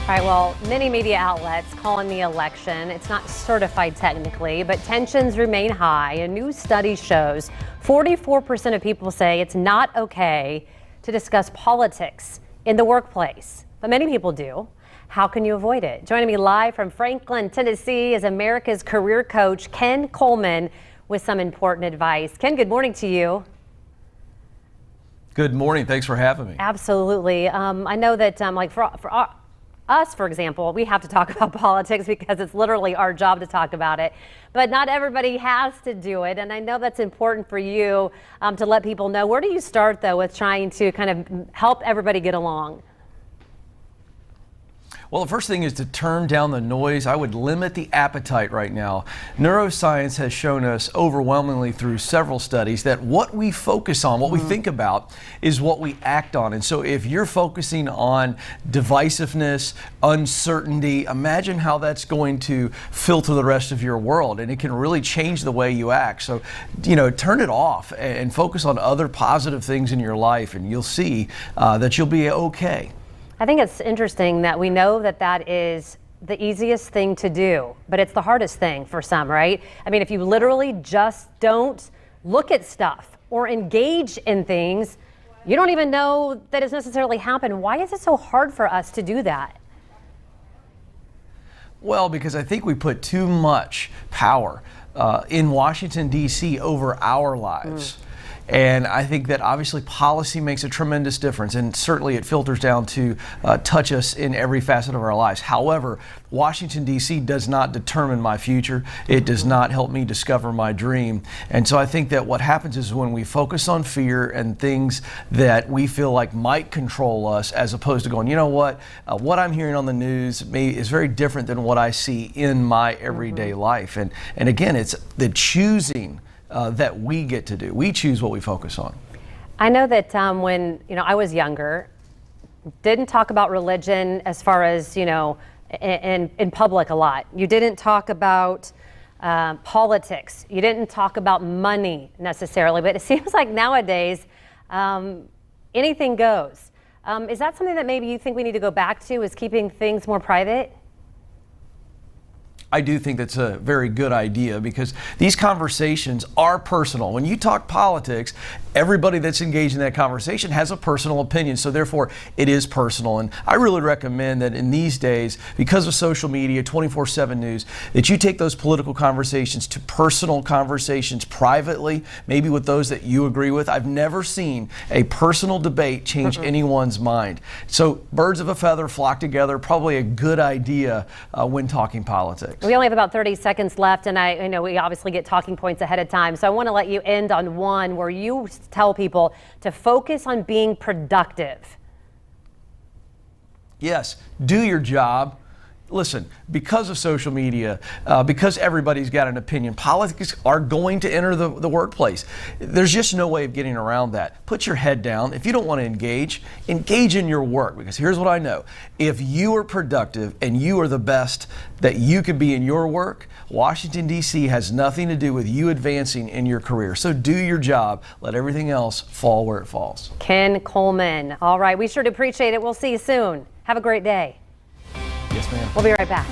All right, well, many media outlets calling the election, it's not certified technically, but tensions remain high. A new study shows 44% of people say it's not okay to discuss politics in the workplace, but many people do. How can you avoid it? Joining me live from Franklin, Tennessee is America's career coach, Ken Coleman, with some important advice. Ken, good morning to you. Good morning. Thanks for having me. Absolutely. I know that for us, for example, we have to talk about politics because it's literally our job to talk about it. But not everybody has to do it. And I know that's important for you to let people know. Where do you start, though, with trying to kind of help everybody get along? Well, the first thing is to turn down the noise. I would limit the appetite right now. Neuroscience has shown us overwhelmingly through several studies that what we focus on, what we think about, is what we act on. And so if you're focusing on divisiveness, uncertainty, imagine how that's going to filter the rest of your world, and it can really change the way you act. So, turn it off and focus on other positive things in your life, and you'll see that you'll be okay. I think it's interesting that we know that that is the easiest thing to do, but it's the hardest thing for some, right? I mean, if you literally just don't look at stuff or engage in things, you don't even know that it's necessarily happened. Why is it so hard for us to do that? Well, because I think we put too much power in Washington, D.C. over our lives. And I think that obviously policy makes a tremendous difference, and certainly it filters down to touch us in every facet of our lives. However, Washington, D.C. does not determine my future. It does not help me discover my dream. And so I think that what happens is when we focus on fear and things that we feel like might control us, as opposed to going, you know what I'm hearing on the news is very different than what I see in my everyday life. And again, it's the choosing that we get to do. We choose what we focus on. I know that when I was younger, didn't talk about religion as far as in public a lot. You didn't talk about politics. You didn't talk about money necessarily. But it seems like nowadays anything goes. Is that something that maybe you think we need to go back to? Is keeping things more private? I do think that's a very good idea because these conversations are personal. When you talk politics, everybody that's engaged in that conversation has a personal opinion, so therefore it is personal. And I really recommend that in these days, because of social media, 24/7 news, that you take those political conversations to personal conversations privately, maybe with those that you agree with. I've never seen a personal debate change anyone's mind. So birds of a feather flock together, probably a good idea when talking politics. We only have about 30 seconds left, and I know we obviously get talking points ahead of time. So I want to let you end on one where you tell people to focus on being productive. Yes, do your job. Listen, because of social media, because everybody's got an opinion, politics are going to enter the workplace. There's just no way of getting around that. Put your head down. If you don't want to engage in your work, because here's what I know. If you are productive and you are the best that you can be in your work, Washington, D.C. has nothing to do with you advancing in your career. So do your job. Let everything else fall where it falls. Ken Coleman. All right, we sure do appreciate it. We'll see you soon. Have a great day. Yes, ma'am. We'll be right back.